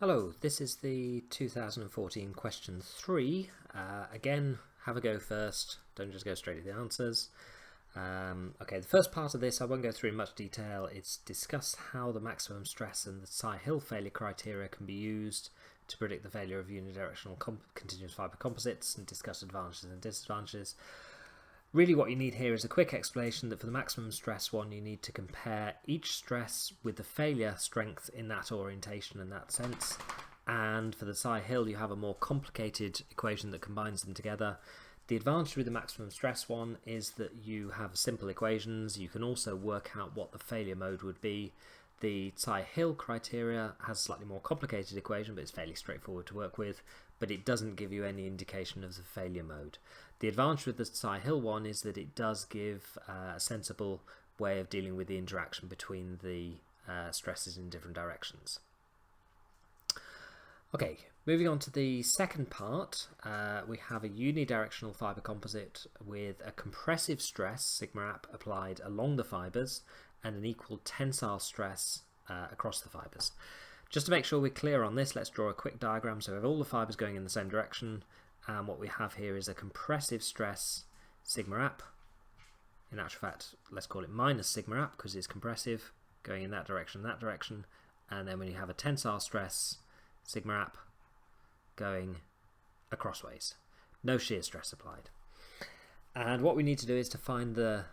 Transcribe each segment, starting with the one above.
Hello, this is the 2014 question 3. Again, have a go first, don't just go straight to the answers. Okay, the first part of this I won't go through in much detail. It's discuss how the maximum stress and the Tsai-Hill failure criteria can be used to predict the failure of unidirectional continuous fibre composites and discuss advantages and disadvantages. Really what you need here is a quick explanation that for the maximum stress one you need to compare each stress with the failure strength in that orientation and that sense, and for the Tsai-Hill you have a more complicated equation that combines them together. The advantage with the maximum stress one is that you have simple equations. You can also work out what the failure mode would be. The Tsai-Hill criteria has a slightly more complicated equation, but it's fairly straightforward to work with, but it doesn't give you any indication of the failure mode. The advantage with the Tsai-Hill one is that it does give a sensible way of dealing with the interaction between the stresses in different directions. Okay, moving on to the second part, we have a unidirectional fibre composite with a compressive stress, sigma ap, applied along the fibres and an equal tensile stress across the fibres. Just to make sure we're clear on this, let's draw a quick diagram. So we have all the fibres going in the same direction, and what we have here is a compressive stress, sigma ap. In actual fact, let's call it minus sigma ap because it's compressive, going in that direction, and then when you have a tensile stress, sigma ap, going acrossways. No shear stress applied. And what we need to do is to find the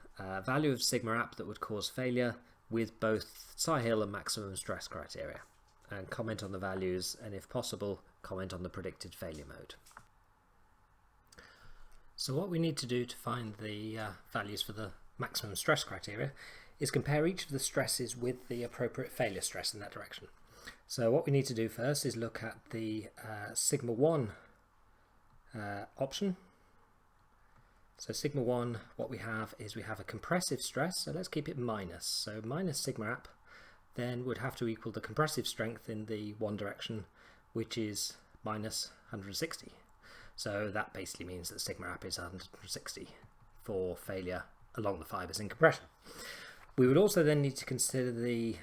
value of sigma ap that would cause failure with both Tsai-Hill and maximum stress criteria, and comment on the values, and if possible comment on the predicted failure mode. So what we need to do to find the values for the maximum stress criteria is compare each of the stresses with the appropriate failure stress in that direction. So what we need to do first is look at the sigma 1 option. So sigma 1, what we have is we have a compressive stress, so let's keep it minus. So minus sigma ap then would have to equal the compressive strength in the one direction, which is minus 160. So that basically means that sigma ap is 160 for failure along the fibres in compression. We would also then need to consider the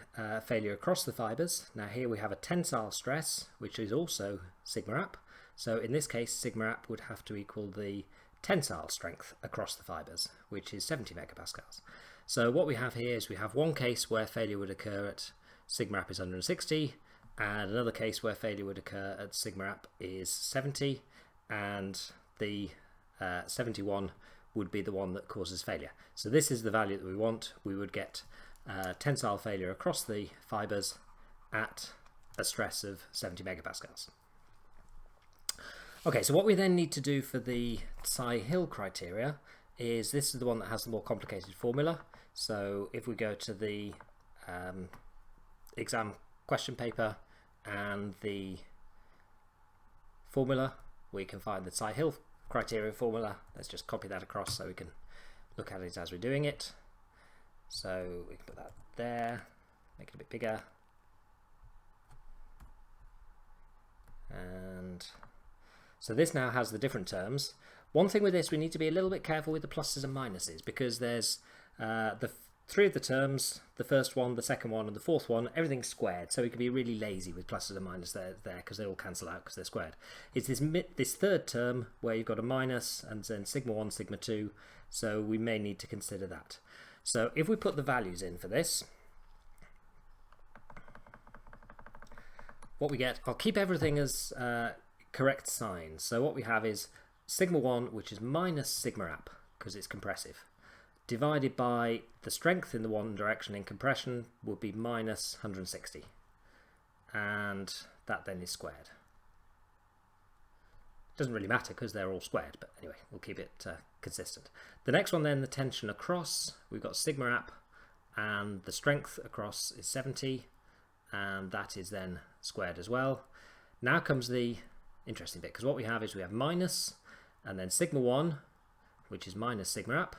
failure across the fibres. Now here we have a tensile stress, which is also sigma ap. So in this case, sigma ap would have to equal the tensile strength across the fibres, which is 70 megapascals. So what we have here is we have one case where failure would occur at sigma ap is 160, and another case where failure would occur at sigma ap is 70, and the 71 would be the one that causes failure. So this is the value that we want. We would get tensile failure across the fibres at a stress of 70 megapascals. Okay, so what we then need to do for the Tsai-Hill criteria is this is the one that has the more complicated formula. So if we go to the exam question paper and the formula, we can find the Tsai-Hill criteria formula. Let's just copy that across so we can look at it as we're doing it. So we can put that there, make it a bit bigger, and so this now has the different terms. One thing with this, we need to be a little bit careful with the pluses and minuses, because there's the three of the terms, the first one, the second one, and the fourth one, everything's squared, so we can be really lazy with pluses and minuses there because they all cancel out because they're squared. It's this third term where you've got a minus and then sigma 1, sigma 2, so we may need to consider that. So if we put the values in for this, what we get, I'll keep everything as correct signs. So what we have is sigma 1, which is minus sigma ap because it's compressive, divided by the strength in the one direction in compression would be minus 160, and that then is squared. Doesn't really matter because they're all squared, but anyway, we'll keep it consistent. The next one then, the tension across, we've got sigma ap, and the strength across is 70, and that is then squared as well. Now comes the interesting bit, because what we have is we have minus, and then sigma 1, which is minus sigma ap,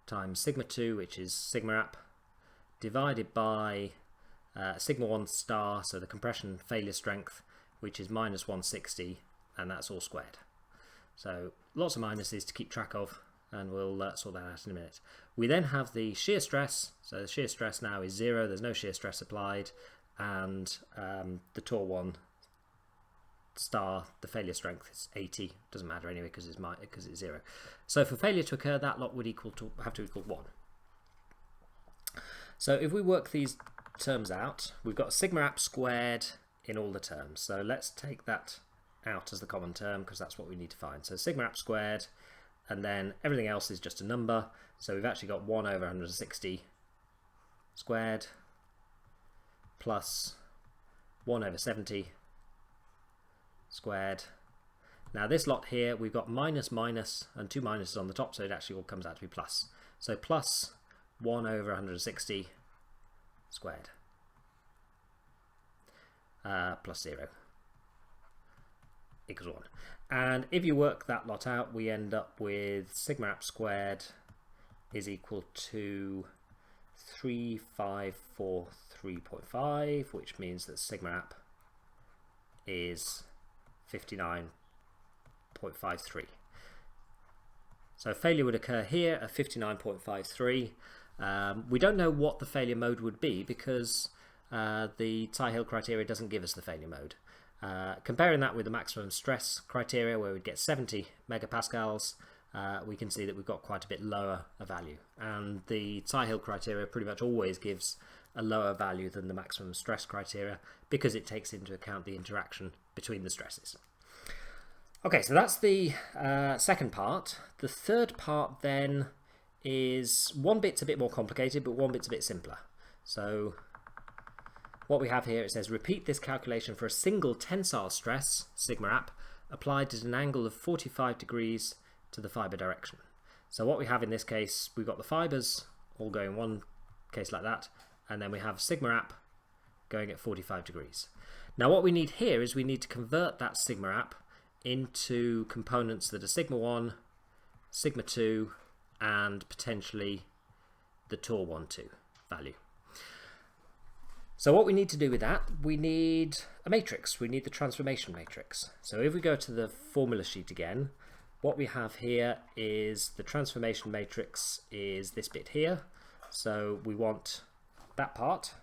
times sigma 2, which is sigma ap, divided by sigma 1 star, so the compression failure strength, which is minus 160, and that's all squared. So lots of minuses to keep track of, and we'll sort that out in a minute. We then have the shear stress, so the shear stress now is 0, there's no shear stress applied, and the Tor 1 star, the failure strength is 80. Doesn't matter anyway because it's 0. So for failure to occur, that lot would have to equal 1. So if we work these terms out, we've got sigma app squared in all the terms. So let's take that out as the common term because that's what we need to find. So sigma app squared, and then everything else is just a number. So we've actually got 1 over 160 squared plus 1 over 70 squared. Now this lot here, we've got minus minus and 2 minuses on the top, so it actually all comes out to be plus. So plus 1 over 160 squared plus 0 equals 1. And if you work that lot out, we end up with sigma app squared is equal to 3543.5, which means that sigma app is 59.53. So failure would occur here at 59.53. We don't know what the failure mode would be because the Tsai-Hill criteria doesn't give us the failure mode. Comparing that with the maximum stress criteria where we'd get 70 megapascals, we can see that we've got quite a bit lower a value. And the Tsai-Hill criteria pretty much always gives a lower value than the maximum stress criteria because it takes into account the interaction between the stresses. Okay, so that's the second part. The third part then is one bit's a bit more complicated, but one bit's a bit simpler. So what we have here, it says repeat this calculation for a single tensile stress, sigma app, applied at an angle of 45 degrees to the fibre direction. So what we have in this case, we've got the fibres all going one case like that, and then we have sigma app going at 45 degrees. Now what we need here is we need to convert that sigma app into components that are sigma 1, sigma 2, and potentially the Tor 1, 2 value. So what we need to do with that, we need a matrix. We need the transformation matrix. So if we go to the formula sheet again, what we have here is the transformation matrix is this bit here. So we want that part,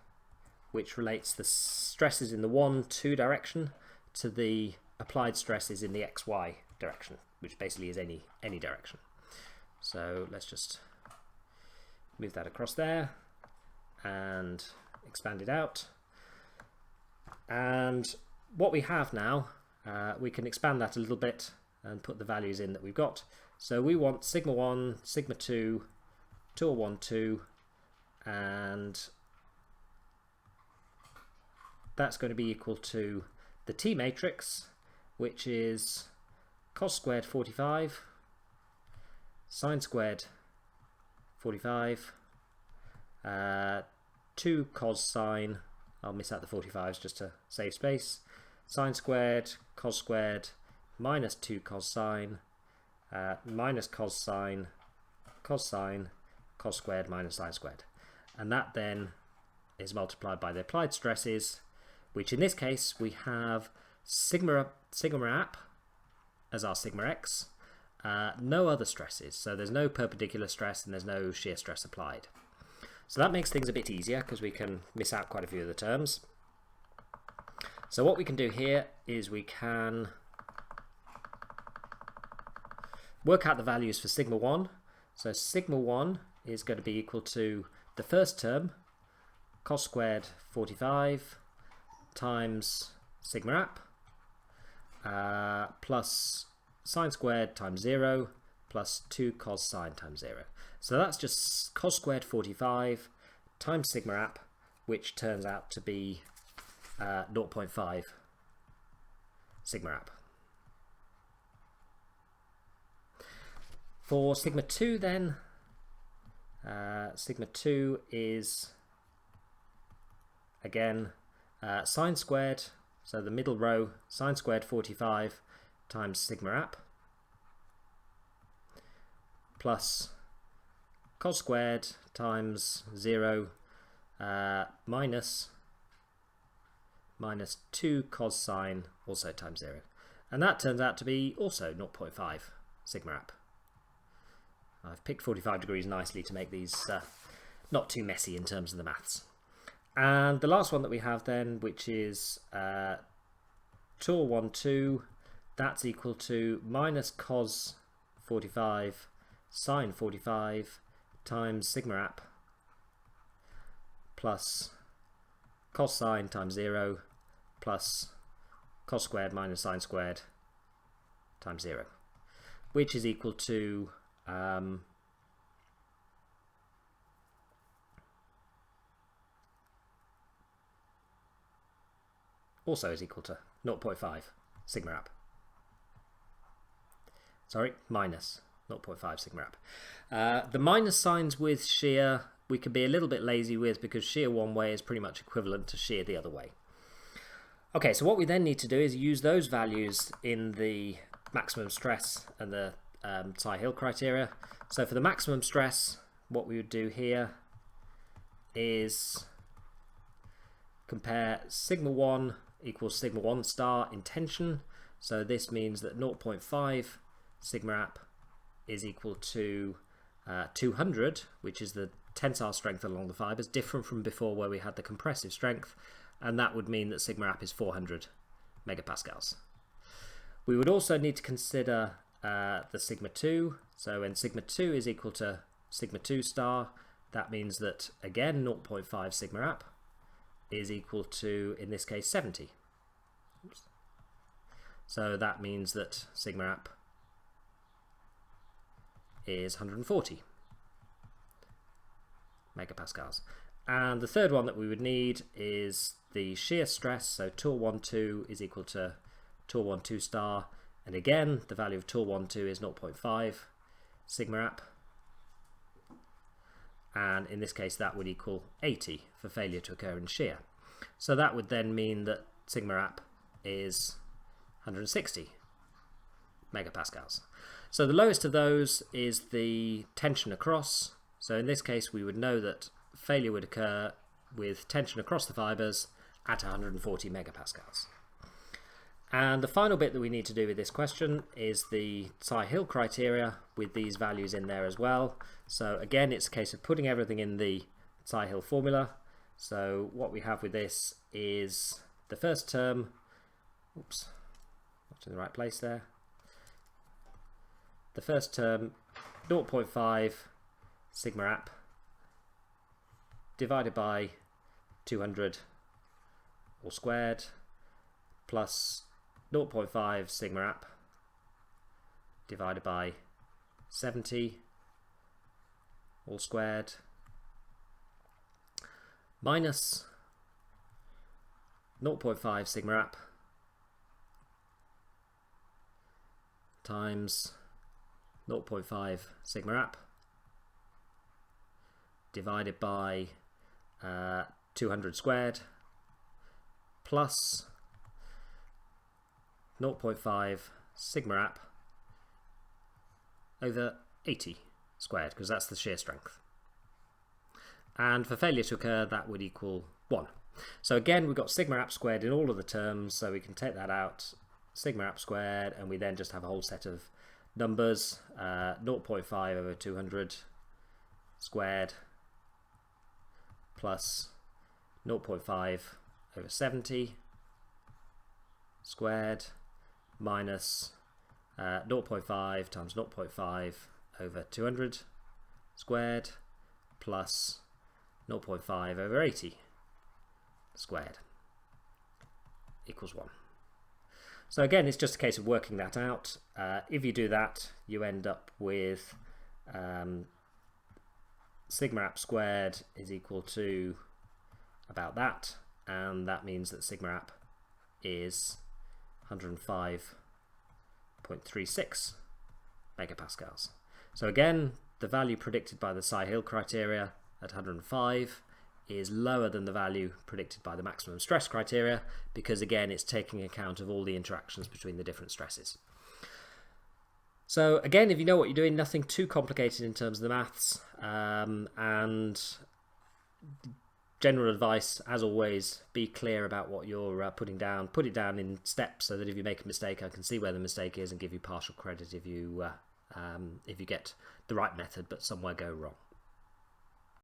which relates the stresses in the 1, 2 direction to the applied stresses in the XY direction, which basically is any direction. So let's just move that across there and expand it out. And what we have now, we can expand that a little bit and put the values in that we've got. So we want sigma 1, sigma 2, Tor 1, 2, and that's going to be equal to the T matrix, which is cos squared 45, sine squared 45, 2 cos sine, I'll miss out the 45s just to save space, sine squared, cos squared, minus 2 cos sine, minus cos sine, cos sine, cos squared minus sine squared. And that then is multiplied by the applied stresses, which in this case we have sigma app as our sigma x, no other stresses, so there's no perpendicular stress and there's no shear stress applied. So that makes things a bit easier because we can miss out quite a few of the terms. So what we can do here is we can work out the values for sigma 1. So sigma 1 is going to be equal to the first term, cos squared 45 times sigma app, plus sine squared times 0 plus 2 cos sine times 0. So that's just cos squared 45 times sigma app, which turns out to be 0.5 sigma app. For sigma 2 then, sigma 2 is again sine squared, so the middle row, sine squared 45 times sigma app, plus cos squared times 0 minus 2 cos sine also times 0. And that turns out to be also 0.5 sigma app. I've picked 45 degrees nicely to make these not too messy in terms of the maths. And the last one that we have then, which is tool 1, 2, that's equal to minus cos 45 sine 45 times sigma app plus cos sine times 0 plus cos squared minus sine squared times 0, which is equal to also is equal to 0.5 sigma app. Sorry, minus 0.5 sigma app. The minus signs with shear we can be a little bit lazy with, because shear one way is pretty much equivalent to shear the other way. Okay, so what we then need to do is use those values in the maximum stress and the Tsai-Hill criteria. So for the maximum stress, what we would do here is compare sigma 1 equals sigma 1 star in tension. So this means that 0.5 sigma app is equal to 200, which is the tensile strength along the fibers, different from before where we had the compressive strength, and that would mean that sigma app is 400 megapascals. We would also need to consider the sigma 2. So when sigma 2 is equal to sigma 2 star, that means that again 0.5 sigma app is equal to, in this case, 70. Oops. So that means that sigma app is 140 megapascals. And the third one that we would need is the shear stress. So tool 1, 2 is equal to tool 1, 2 star. And again, the value of tool 1, 2 is 0.5 sigma app. And in this case, that would equal 80 for failure to occur in shear. So that would then mean that sigma app is 160 megapascals. So the lowest of those is the tension across. So in this case, we would know that failure would occur with tension across the fibers at 140 megapascals. And the final bit that we need to do with this question is the Tsai-Hill criteria with these values in there as well. So again, it's a case of putting everything in the Tsai-Hill formula. So what we have with this is the first term, oops, not in the right place there. The first term, 0.5 sigma app divided by 200 all squared plus 0.5 sigma app divided by 70 all squared minus 0.5 sigma app times 0.5 sigma app divided by 200 squared plus 0.5 sigma app over 80 squared, because that's the shear strength. And for failure to occur, that would equal 1. So again, we've got sigma app squared in all of the terms, so we can take that out, sigma app squared, and we then just have a whole set of numbers, 0.5 over 200 squared plus 0.5 over 70 squared minus 0.5 times 0.5 over 200 squared plus 0.5 over 80 squared equals 1. So again, it's just a case of working that out. If you do that, you end up with sigma app squared is equal to about that, and that means that sigma app is 105.36 megapascals. So again, the value predicted by the Tsai-Hill criteria at 105 is lower than the value predicted by the maximum stress criteria, because again, it's taking account of all the interactions between the different stresses. So again, if you know what you're doing, nothing too complicated in terms of the maths, and general advice, as always, be clear about what you're putting down. Put it down in steps so that if you make a mistake, I can see where the mistake is and give you partial credit if you get the right method but somewhere go wrong.